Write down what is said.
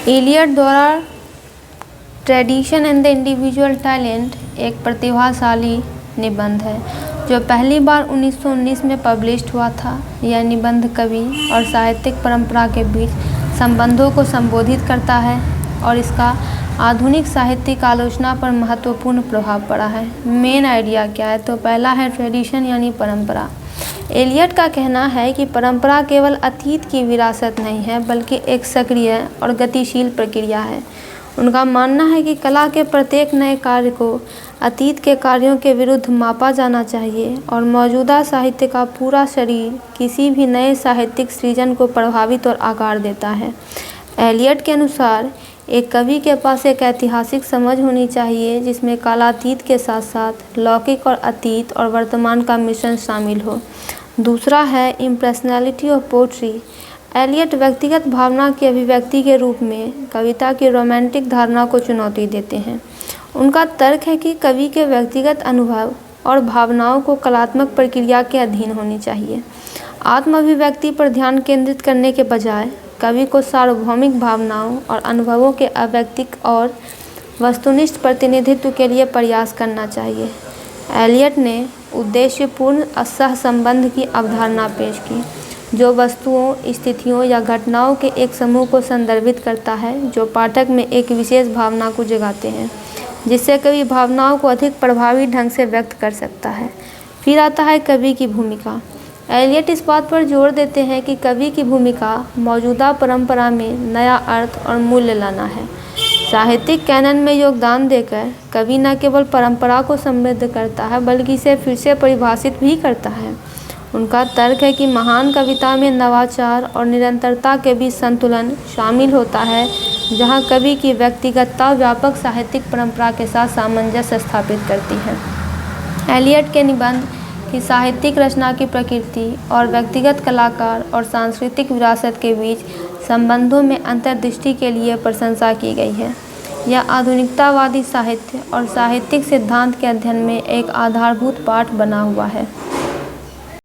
Elliott द्वारा tradition and the individual talent एक प्रतिभाशाली निबंध है जो पहली बार 1919 में पब्लिश्ड हुआ था। यह निबंध कवि और साहित्यिक परंपरा के बीच संबंधों को संबोधित करता है और इसका आधुनिक साहित्यिक आलोचना पर महत्वपूर्ण प्रभाव पड़ा है। मेन आइडिया क्या है? तो पहला है ट्रेडिशन यानी परंपरा। एलियट का कहना है कि परंपरा केवल अतीत की विरासत नहीं है बल्कि एक सक्रिय और गतिशील प्रक्रिया है। उनका मानना है कि कला के प्रत्येक नए कार्य को अतीत के कार्यों के विरुद्ध मापा जाना चाहिए और मौजूदा साहित्य का पूरा शरीर किसी भी नए साहित्यिक सृजन को प्रभावित और आकार देता है। एलियट के अनुसार एक कवि के पास एक ऐतिहासिक समझ होनी चाहिए जिसमें कालातीत के साथ साथ लौकिक और अतीत और वर्तमान का मिश्रण शामिल हो। दूसरा है इम्प्रेशनैलिटी ऑफ पोट्री। एलियट व्यक्तिगत भावना की अभिव्यक्ति के रूप में कविता की रोमांटिक धारणा को चुनौती देते हैं। उनका तर्क है कि कवि के व्यक्तिगत अनुभव और भावनाओं को कलात्मक प्रक्रिया के अधीन होनी चाहिए। आत्म अभिव्यक्ति पर ध्यान केंद्रित करने के बजाय कवि को सार्वभौमिक भावनाओं और अनुभवों के अवैयक्तिक और वस्तुनिष्ठ प्रतिनिधित्व के लिए प्रयास करना चाहिए। एलियट ने उद्देश्यपूर्ण सहसंबंध की अवधारणा पेश की जो वस्तुओं, स्थितियों या घटनाओं के एक समूह को संदर्भित करता है जो पाठक में एक विशेष भावना को जगाते हैं, जिससे कवि भावनाओं को अधिक प्रभावी ढंग से व्यक्त कर सकता है। फिर आता है कवि की भूमिका। एलियट इस बात पर जोर देते हैं कि कवि की भूमिका मौजूदा परंपरा में नया अर्थ और मूल्य लाना है। साहित्यिक कैनन में योगदान देकर कवि न केवल परंपरा को समृद्ध करता है बल्कि इसे फिर से परिभाषित भी करता है। उनका तर्क है कि महान कविता में नवाचार और निरंतरता के बीच संतुलन शामिल होता है, जहां कवि की व्यक्तिगतता व्यापक साहित्यिक परंपरा के साथ सामंजस्य स्थापित करती है। एलियट के निबंध की साहित्यिक रचना की प्रकृति और व्यक्तिगत कलाकार और सांस्कृतिक विरासत के बीच संबंधों में अंतर्दृष्टि के लिए प्रशंसा की गई है। यह आधुनिकतावादी साहित्य और साहित्यिक सिद्धांत के अध्ययन में एक आधारभूत पाठ बना हुआ है।